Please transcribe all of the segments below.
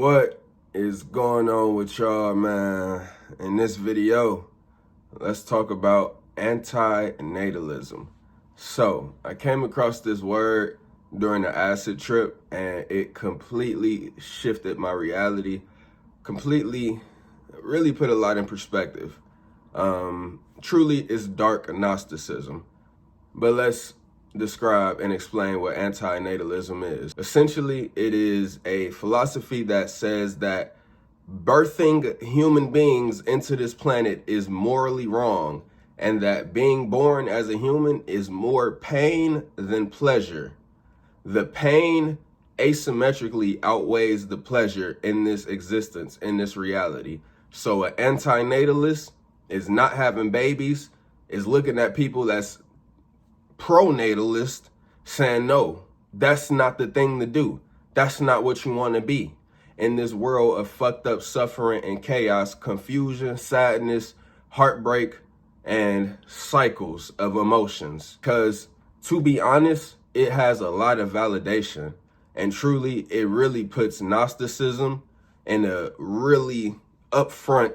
What is going on with y'all, man? In this video, let's talk about anti-natalism. So, I came across this word during the acid trip and it completely shifted my reality, really put a lot in perspective. Truly, it's dark Gnosticism. But let's describe and explain what anti-natalism is. Essentially, it is a philosophy that says that birthing human beings into this planet is morally wrong, and that being born as a human is more pain than pleasure. The pain asymmetrically outweighs the pleasure in this existence, in this reality. So an anti-natalist is not having babies, is looking at people that's pro-natalist saying, no, that's not the thing to do. That's not what you want to be in this world of fucked up suffering and chaos, confusion, sadness, heartbreak, and cycles of emotions. Because to be honest, it has a lot of validation, and truly it really puts Gnosticism in a really front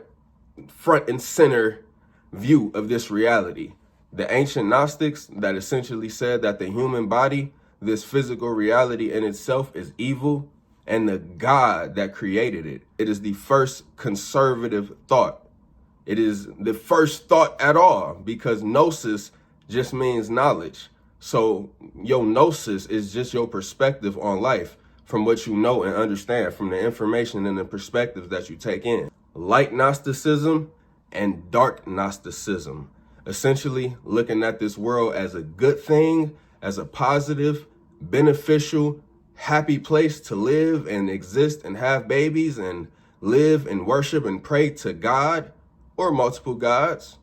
and center view of this reality. The ancient Gnostics that essentially said that the human body, this physical reality in itself, is evil, and the God that created it. It is the first conservative thought. It is the first thought at all, because gnosis just means knowledge. So your gnosis is just your perspective on life from what you know and understand, from the information and the perspectives that you take in. Light Gnosticism and dark Gnosticism. Essentially looking at this world as a good thing, as a positive, beneficial, happy place to live and exist and have babies and live and worship and pray to God or multiple gods.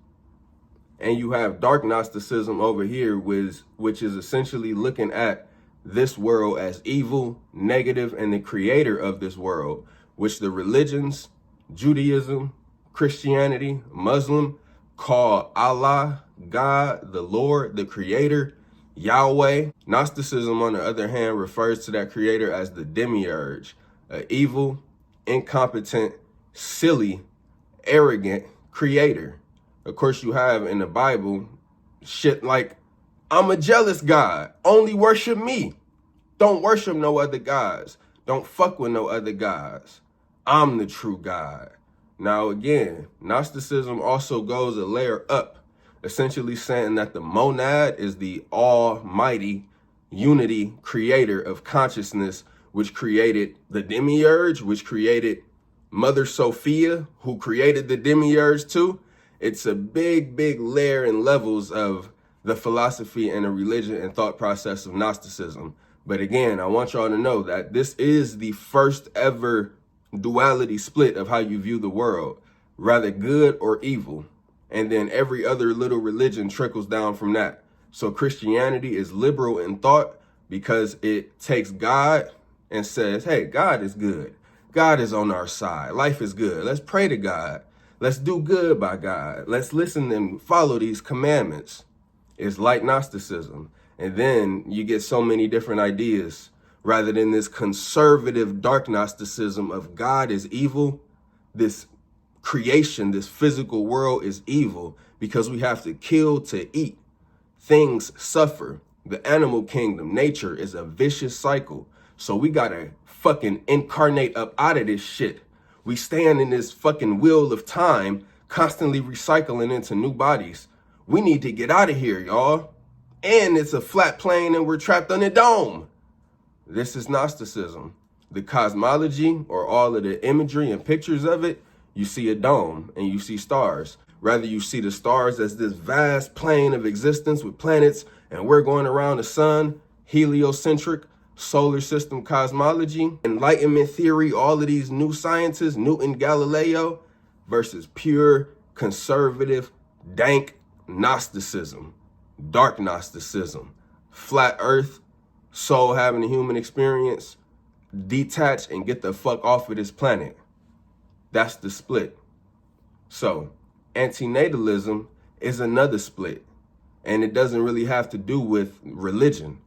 And you have dark Gnosticism over here, which is essentially looking at this world as evil, negative, and the creator of this world, which the religions, Judaism, Christianity, Muslim, call Allah, God, the Lord, the creator, Yahweh. Gnosticism, on the other hand, refers to that creator as the demiurge, an evil, incompetent, silly, arrogant creator. Of course, you have in the Bible shit like, I'm a jealous God, only worship me. Don't worship no other gods. Don't fuck with no other gods. I'm the true God. Now again, Gnosticism also goes a layer up, essentially saying that the monad is the almighty unity creator of consciousness, which created the demiurge, which created Mother Sophia, who created the demiurge too. It's a big layer and levels of the philosophy and the religion and thought process of Gnosticism. But again, I want y'all to know that this is the first ever duality split of how you view the world, rather good or evil. And then every other little religion trickles down from that. So Christianity is liberal in thought because it takes God and says, hey, God is good. God is on our side. Life is good. Let's pray to God. Let's do good by God. Let's listen and follow these commandments. It's like Gnosticism. And then you get so many different ideas rather than this conservative dark Gnosticism of God is evil. This creation, this physical world is evil because we have to kill to eat. Things suffer. The animal kingdom, nature, is a vicious cycle. So we gotta fucking incarnate up out of this shit. We stand in this fucking wheel of time, constantly recycling into new bodies. We need to get out of here, y'all. And it's a flat plane and we're trapped on a dome. This is Gnosticism. The cosmology, or all of the imagery and pictures of it, you see a dome and you see stars. Rather, you see the stars as this vast plane of existence with planets, and we're going around the sun, heliocentric, solar system cosmology, Enlightenment theory, all of these new sciences, Newton, Galileo, versus pure, conservative, dank Gnosticism, dark Gnosticism, flat earth, soul having a human experience, detach and get the fuck off of this planet. That's the split. So antinatalism is another split, and it doesn't really have to do with religion,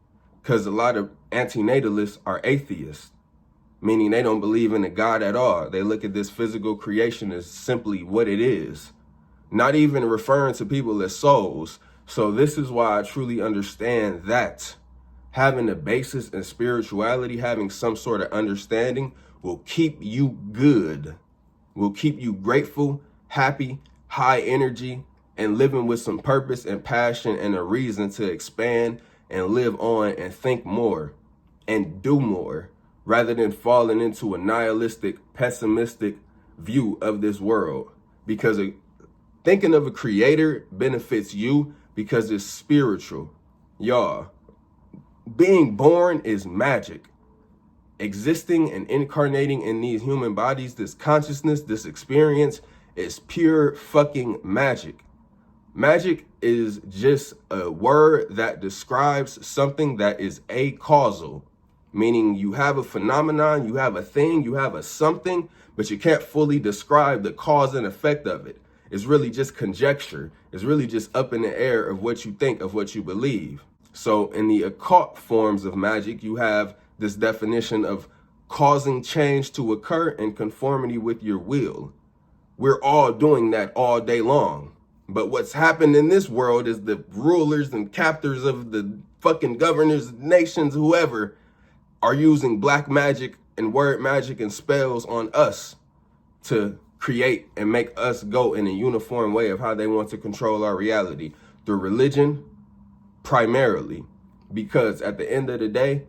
because a lot of antinatalists are atheists. meaning they don't believe in a God at all. They look at this physical creation as simply what it is, not even referring to people as souls. So this is why I truly understand that having a basis in spirituality, having some sort of understanding, will keep you good, will keep you grateful, happy, high energy, and living with some purpose and passion and a reason to expand and live on and think more and do more, rather than falling into a nihilistic, pessimistic view of this world. Because thinking of a creator benefits you because it's spiritual. Y'all, being born is magic. Existing and incarnating in these human bodies, this consciousness, this experience, is pure fucking magic. Magic is just a word that describes something that is acausal, meaning you have a phenomenon, you have a thing, you have a something, but you can't fully describe the cause and effect of it. It's really just conjecture. It's really just up in the air of what you think, of what you believe. So in the occult forms of magic, you have this definition of causing change to occur in conformity with your will. We're all doing that all day long. But what's happened in this world is the rulers and captors of the fucking governors, nations, whoever, are using black magic and word magic and spells on us to create and make us go in a uniform way of how they want to control our reality through religion primarily. Because at the end of the day,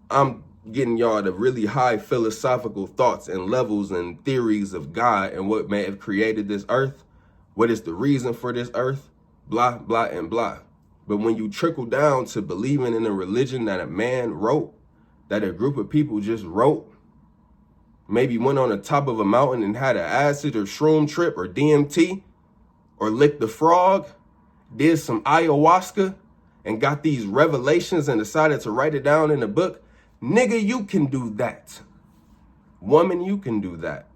I'm getting y'all the really high philosophical thoughts and levels and theories of God and what may have created this earth. What is the reason for this earth? Blah, blah, and blah. But when you trickle down to believing in a religion that a man wrote, that a group of people just wrote, maybe went on the top of a mountain and had an acid or shroom trip or DMT, or licked the frog, did some ayahuasca, and got these revelations and decided to write it down in a book, nigga, you can do that. Woman, you can do that.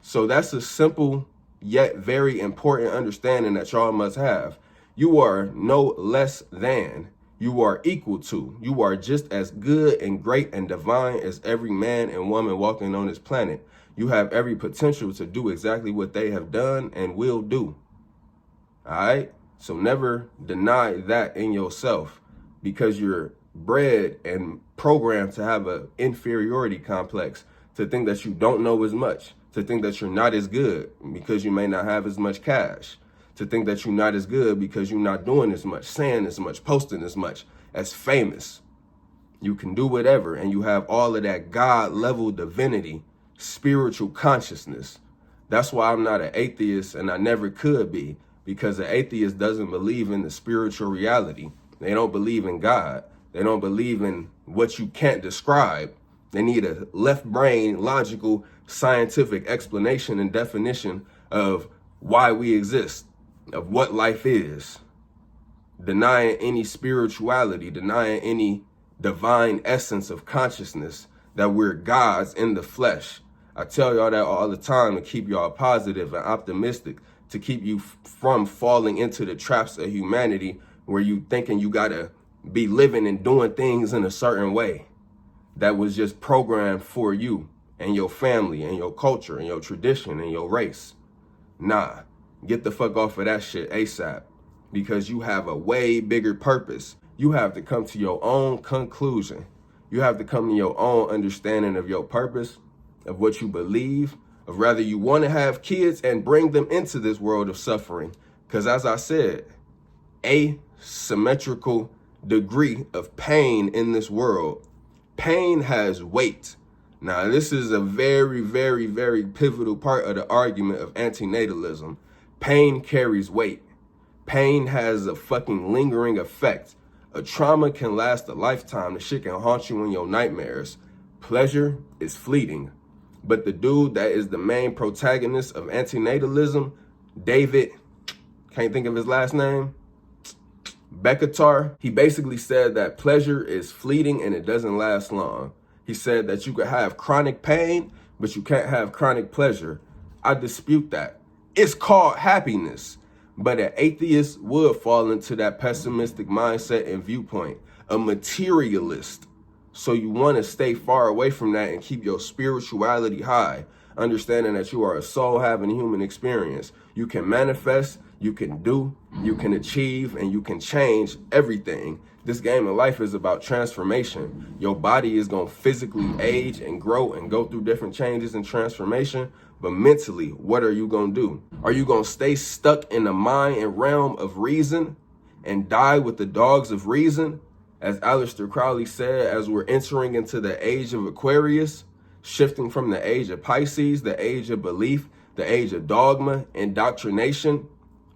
So that's a simple yet very important understanding that y'all must have. You are no less than. You are equal to. You are just as good and great and divine as every man and woman walking on this planet. You have every potential to do exactly what they have done and will do. All right? So never deny that in yourself, because you're bred and programmed to have an inferiority complex, to think that you don't know as much, to think that you're not as good because you may not have as much cash, to think that you're not as good because you're not doing as much, saying as much, posting as much, as famous. You can do whatever, and you have all of that God-level divinity, spiritual consciousness. That's why I'm not an atheist, and I never could be, because an atheist doesn't believe in the spiritual reality. They don't believe in God. They don't believe in what you can't describe. They need a left brain, logical, scientific explanation and definition of why we exist, of what life is. Denying any spirituality, denying any divine essence of consciousness, that we're gods in the flesh. I tell y'all that all the time to keep y'all positive and optimistic, to keep you from falling into the traps of humanity where you thinking you gotta be living and doing things in a certain way that was just programmed for you and your family and your culture and your tradition and your race. Nah, get the fuck off of that shit ASAP, because you have a way bigger purpose. You have to come to your own conclusion. You have to come to your own understanding of your purpose, of what you believe, of whether you want to have kids and bring them into this world of suffering. Because as I said, asymmetrical degree of pain in this world. Pain has weight. Now, this is a very, very, very pivotal part of the argument of antinatalism. Pain carries weight. Pain has a fucking lingering effect. A trauma can last a lifetime. The shit can haunt you in your nightmares. Pleasure is fleeting. But the dude that is the main protagonist of antinatalism, David, can't think of his last name, Bekatar, he basically said that pleasure is fleeting and it doesn't last long. He said that you could have chronic pain, but you can't have chronic pleasure. I dispute that. It's called happiness. But an atheist would fall into that pessimistic mindset and viewpoint. A materialist So you want to stay far away from that and keep your spirituality high, understanding that you are a soul having a human experience. You can manifest, you can do, you can achieve, and you can change everything. This game of life is about transformation. Your body is going to physically age and grow and go through different changes and transformation. But mentally, what are you going to do? Are you going to stay stuck in the mind and realm of reason and die with the dogs of reason? As Aleister Crowley said, as we're entering into the age of Aquarius, shifting from the age of Pisces, the age of belief, the age of dogma, indoctrination,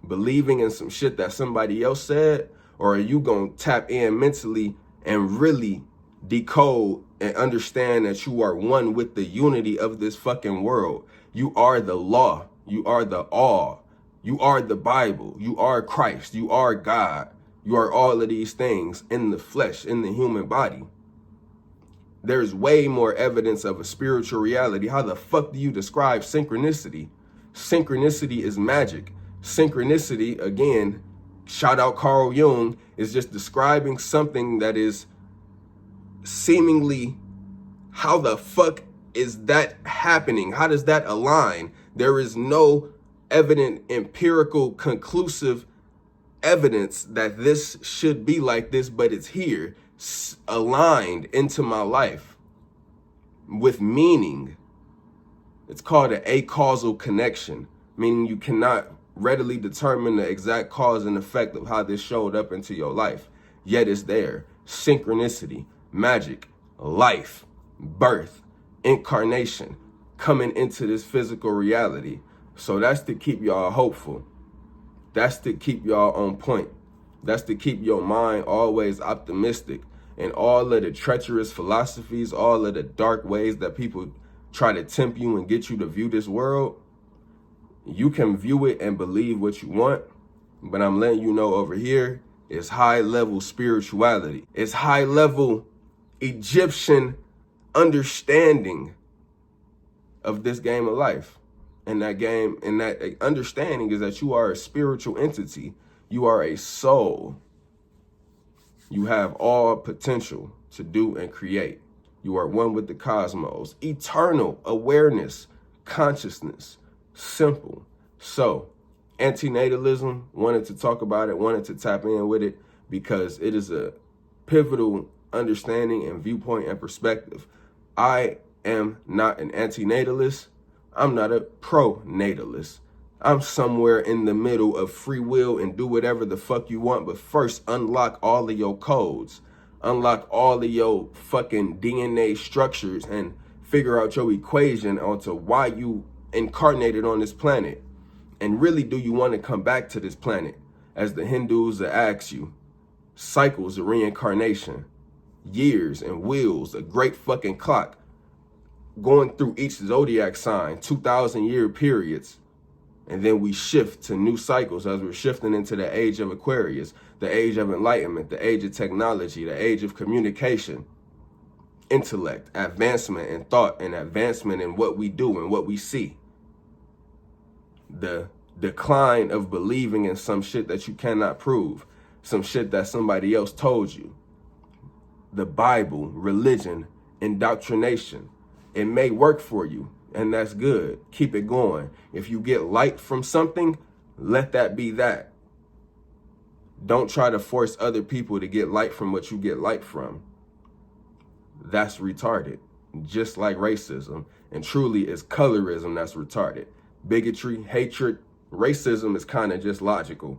believing in some shit that somebody else said? Or are you going to tap in mentally and really decode and understand that you are one with the unity of this fucking world? You are the law. You are the all. You are the Bible. You are Christ. You are God. You are all of these things in the flesh, in the human body. There's way more evidence of a spiritual reality. How the fuck do you describe synchronicity? Synchronicity is magic. Synchronicity, again, shout out Carl Jung, is just describing something that is seemingly, how the fuck is that happening? How does that align? There is no evident, empirical, conclusive evidence that this should be like this, but it's here, aligned into my life with meaning. It's called an acausal connection, meaning you cannot readily determine the exact cause and effect of how this showed up into your life, yet it's there. Synchronicity, magic, life, birth, incarnation, coming into this physical reality. So that's to keep y'all hopeful. That's to keep y'all on point. That's to keep your mind always optimistic. And all of the treacherous philosophies, all of the dark ways that people try to tempt you and get you to view this world, you can view it and believe what you want. But I'm letting you know over here, it's high level spirituality. It's high level Egyptian understanding of this game of life. And that game, and that understanding is that you are a spiritual entity. You are a soul. You have all potential to do and create. You are one with the cosmos. Eternal awareness, consciousness, simple. So, antinatalism, wanted to talk about it, wanted to tap in with it, because it is a pivotal understanding and viewpoint and perspective. I am not an antinatalist. I'm not a pro-natalist. I'm somewhere in the middle of free will and do whatever the fuck you want, but first unlock all of your codes. Unlock all of your fucking DNA structures and figure out your equation onto why you incarnated on this planet. And really, do you want to come back to this planet? As the Hindus ask you, cycles of reincarnation, years and wheels, a great fucking clock, going through each zodiac sign, 2,000-year periods. And then we shift to new cycles as we're shifting into the age of Aquarius, the age of enlightenment, the age of technology, the age of communication, intellect, advancement in thought, and advancement in what we do and what we see. The decline of believing in some shit that you cannot prove, some shit that somebody else told you. The Bible, religion, indoctrination. It may work for you, and that's good. Keep it going. If you get light from something, let that be that. Don't try to force other people to get light from what you get light from. That's retarded. Just like racism. And truly, it's colorism that's retarded. Bigotry, hatred, racism is kind of just logical.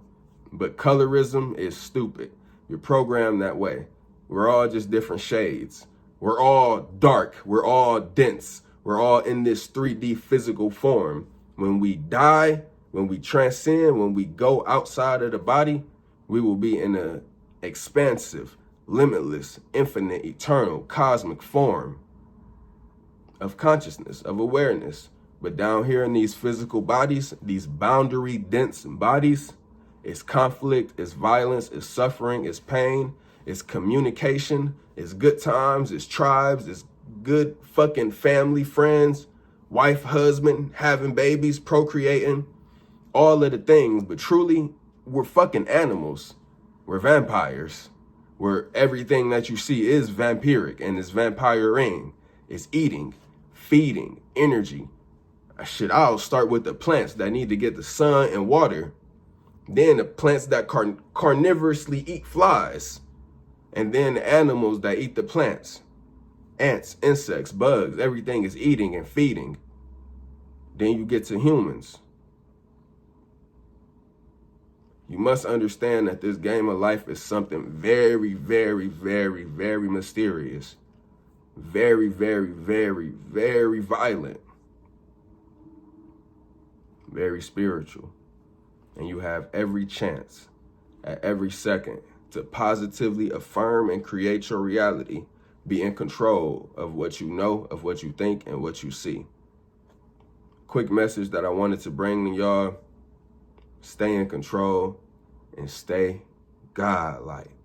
But colorism is stupid. You're programmed that way. We're all just different shades. We're all dark. We're all dense. We're all in this 3D physical form. When we die, when we transcend, when we go outside of the body, we will be in an expansive, limitless, infinite, eternal, cosmic form of consciousness, of awareness. But down here in these physical bodies, these boundary dense bodies, it's conflict, it's violence, it's suffering, it's pain, it's communication, it's good times, it's tribes, it's good fucking family, friends, wife, husband, having babies, procreating, all of the things. But truly, we're fucking animals. We're vampires. where everything that you see is vampiric and is vampiring. It's eating, feeding, energy. Shit, I'll start with the plants that need to get the sun and water. Then the plants that carnivorously eat flies. And then the animals that eat the plants. Ants, insects, bugs, everything is eating and feeding. Then you get to humans. You must understand that this game of life is something very, very, very, very mysterious. Very, very, very, very violent. Very spiritual. And you have every chance at every second to positively affirm and create your reality. Be in control of what you know, of what you think, and what you see. Quick message that I wanted to bring to y'all. Stay in control and stay godlike.